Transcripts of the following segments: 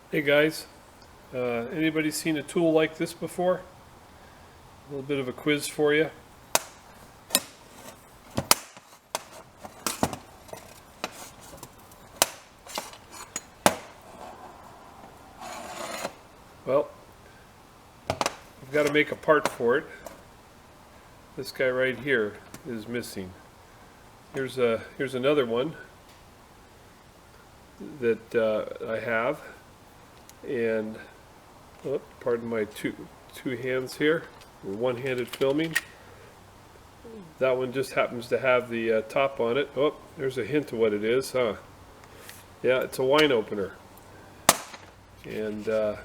Hey guys, anybody seen a tool like this before? A little bit of a quiz for you. Well, I've got to make a part for it. This guy right here is missing. Here's another one that I have, and pardon my two hands here. We're one-handed filming. That one just happens to have the top on it. Oh, there's a hint of what it is, huh? Yeah, it's a wine opener. And a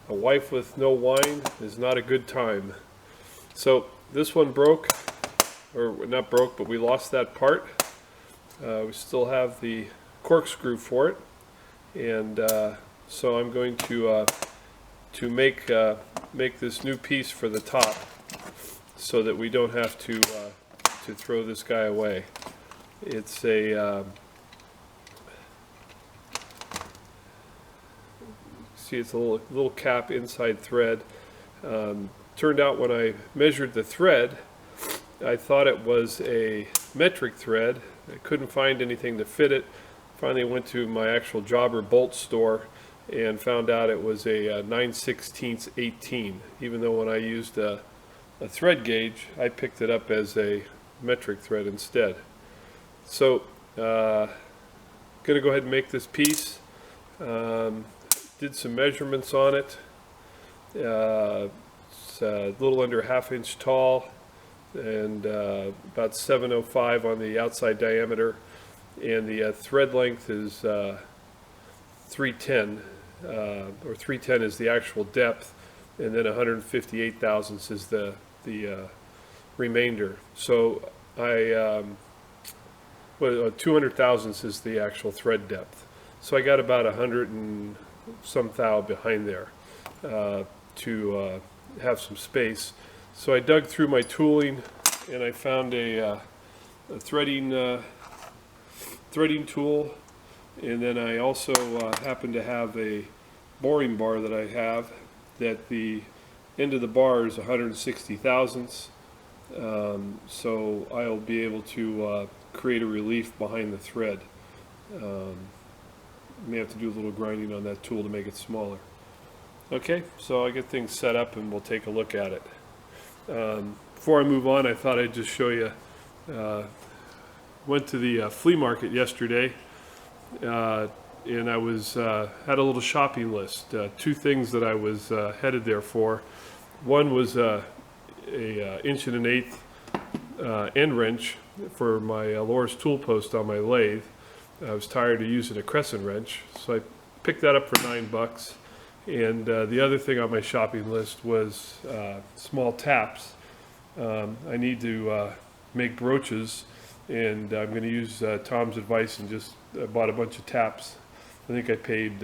wife with no wine is not a good time. So this one broke, or not broke, but we lost that part. We still have the corkscrew for it, and so I'm going to make this new piece for the top, so that we don't have to throw this guy away. It's a see, it's a little cap inside thread. Turned out when I measured the thread, I thought it was a metric thread. I couldn't find anything to fit it. Finally went to my actual jobber bolt store and found out it was a 9/16 18. Even though when I used a thread gauge, I picked it up as a metric thread instead. So, gonna go ahead and make this piece. Did some measurements on it. It's a little under a ½ inch tall and about 705 on the outside diameter, and the thread length is 310, or 310 is the actual depth, and then 158 thousandths is the remainder. So I 200 thousandths is the actual thread depth. So I got about 100 and some thou behind there to have some space. So I dug through my tooling and I found a threading tool, and then I also happen to have a boring bar that I have that the end of the bar is 160 thousandths. So I'll be able to create a relief behind the thread. May have to do a little grinding on that tool to make it smaller. Okay, so I get things set up and we'll take a look at it. Before I move on, I thought I'd just show you. Went to the flea market yesterday, and I was had a little shopping list. Two things that I was headed there for. One was a 1 1/8" end wrench for my Loris tool post on my lathe. I was tired of using a crescent wrench, so I picked that up for $9. And the other thing on my shopping list was small taps. I need to make brooches, and I'm going to use Tom's advice and just bought a bunch of taps. I think I paid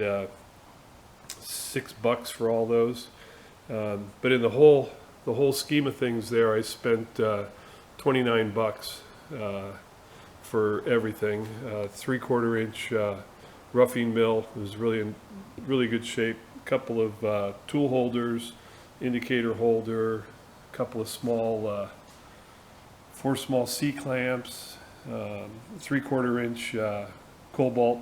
$6 for all those. But in the whole scheme of things there, I spent $29 for everything. 3/4 inch roughing mill. It was really in really good shape. A couple of tool holders, indicator holder, a couple of small 4 small C clamps, 3/4 inch cobalt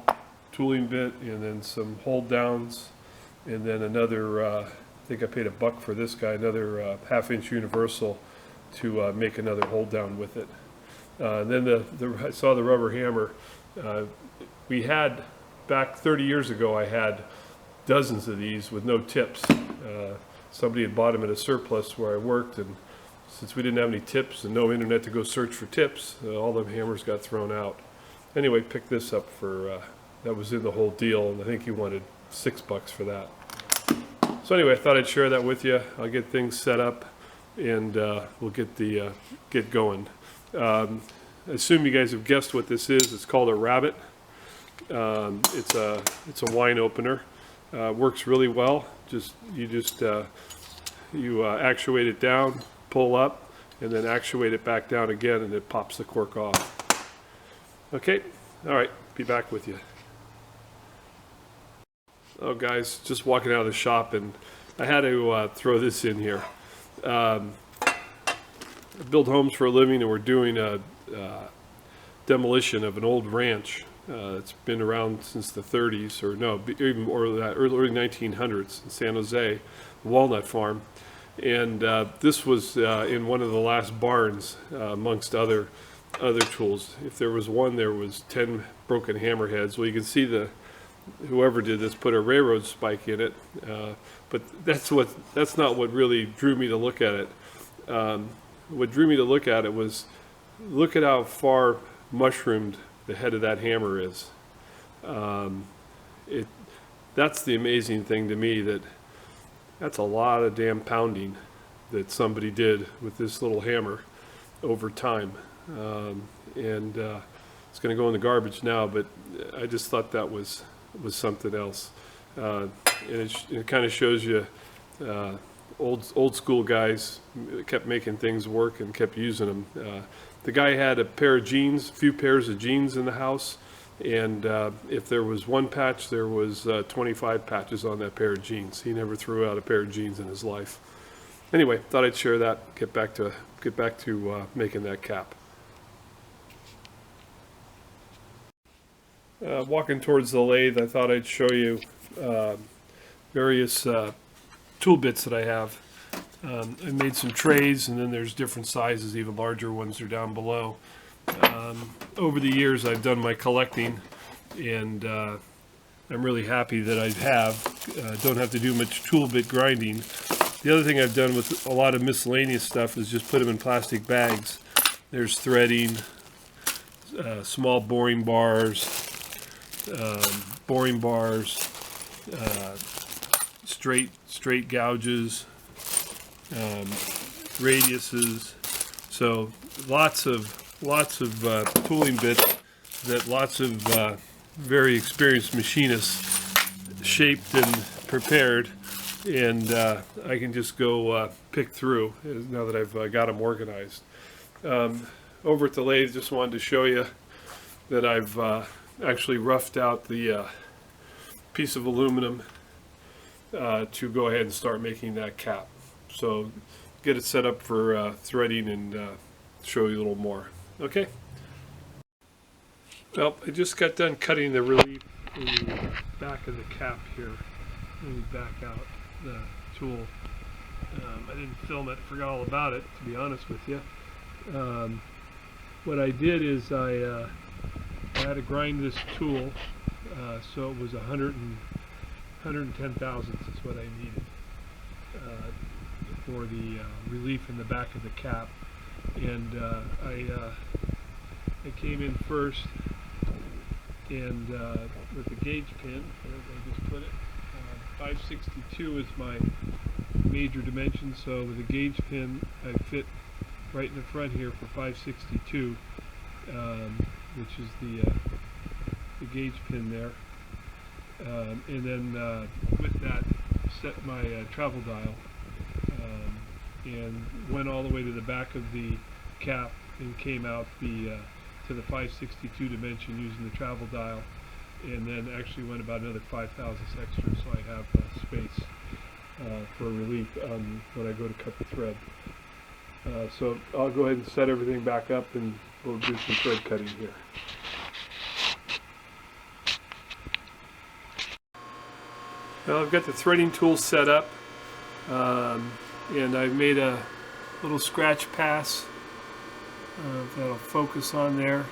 tooling bit, and then some hold downs, and then another I think I paid $1 for this guy, another ½ inch universal to make another hold down with it. And then I saw the rubber hammer. We had, back 30 years ago, I had dozens of these with no tips. Somebody had bought them at a surplus where I worked, and since we didn't have any tips and no internet to go search for tips, all the hammers got thrown out. Anyway, picked this up for, that was in the whole deal, and I think he wanted $6 for that. So anyway, I thought I'd share that with you. I'll get things set up, and we'll get going. I assume you guys have guessed what this is. It's called a rabbit. It's a wine opener. Works really well. You actuate it down, pull up, and then actuate it back down again, and it pops the cork off. Okay, all right, be back with you. Oh guys, just walking out of the shop and I had to throw this in here. I build homes for a living, and we're doing a demolition of an old ranch. It's been around since the 30s, or no, even or that early 1900s in San Jose, Walnut Farm. And this was in one of the last barns, amongst other tools. If there was one, there was 10 broken hammerheads. Well, you can see whoever did this put a railroad spike in it, but that's not what really drew me to look at it. What drew me to look at it was, look at how far mushroomed the head of that hammer is. That's the amazing thing to me, that's a lot of damn pounding that somebody did with this little hammer over time. It's going to go in the garbage now, but I just thought that was something else. And it kind of shows you old school guys kept making things work and kept using them. The guy had a few pairs of jeans in the house, and if there was one patch, there was 25 patches on that pair of jeans. He never threw out a pair of jeans in his life. Anyway, thought I'd share that. Get back to making that cap. Walking towards the lathe, I thought I'd show you various tool bits that I have. I made some trays, and then there's different sizes, even larger ones are down below. Over the years, I've done my collecting, and I'm really happy that I don't have to do much tool bit grinding. The other thing I've done with a lot of miscellaneous stuff is just put them in plastic bags. There's threading, small boring bars, straight gouges, radiuses. So lots of tooling bits that lots of very experienced machinists shaped and prepared, and I can just go pick through now that I've got them organized. Over at the lathe, just wanted to show you that I've actually roughed out the piece of aluminum to go ahead and start making that cap. So get it set up for threading and show you a little more. Okay. Well, I just got done cutting the relief in the back of the cap here. Let me back out the tool. I didn't film it, forgot all about it, to be honest with you. What I did is I had to grind this tool, so it was 110 thousandths is what I needed for the relief in the back of the cap. And I came in first, and with the gauge pin, I just put it, 562 is my major dimension, so with a gauge pin I fit right in the front here for 562, which is the gauge pin there, and then with that set my travel dial, and went all the way to the back of the cap and came out to the 562 dimension using the travel dial, and then actually went about another 5 thousandths extra, so I have space for relief when I go to cut the thread. So I'll go ahead and set everything back up, and we'll do some thread cutting here. Now I've got the threading tool set up, and I've made a little scratch pass that'll focus on there,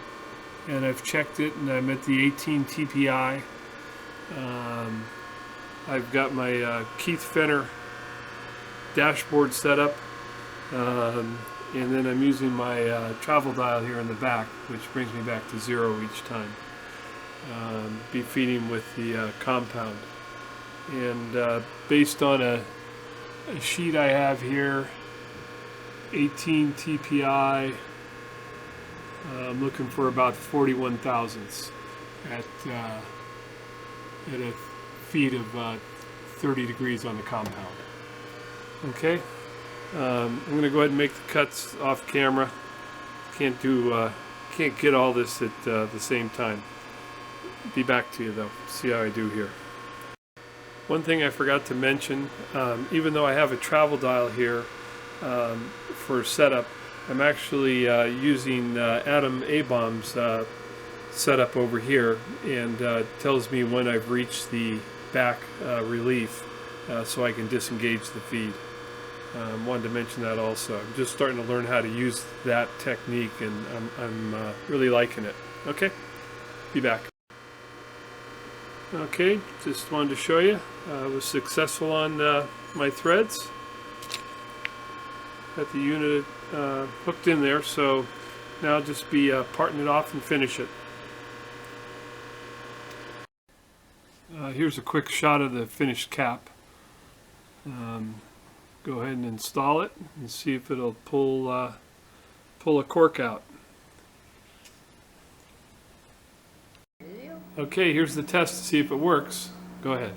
and I've checked it, and I'm at the 18 TPI. I've got my Keith Fenner dashboard set up, and then I'm using my travel dial here in the back, which brings me back to 0 each time. Be feeding with the compound, and based on a sheet I have here, 18 TPI, I'm looking for about 41 thousandths at a feed of 30 degrees on the compound. Okay, I'm going to go ahead and make the cuts off camera. Can't get all this at the same time. Be back to you though. See how I do here. One thing I forgot to mention, even though I have a travel dial here for setup, I'm actually using Adam A-Bomb's setup over here, and tells me when I've reached the back relief, so I can disengage the feed. Wanted to mention that also. I'm just starting to learn how to use that technique, and I'm really liking it. Okay, be back. Okay, just wanted to show you. I was successful on my threads. Got the unit hooked in there, so now I'll just be parting it off and finish it. Here's a quick shot of the finished cap. Go ahead and install it and see if it'll pull a cork out. Okay, here's the test to see if it works. Go ahead.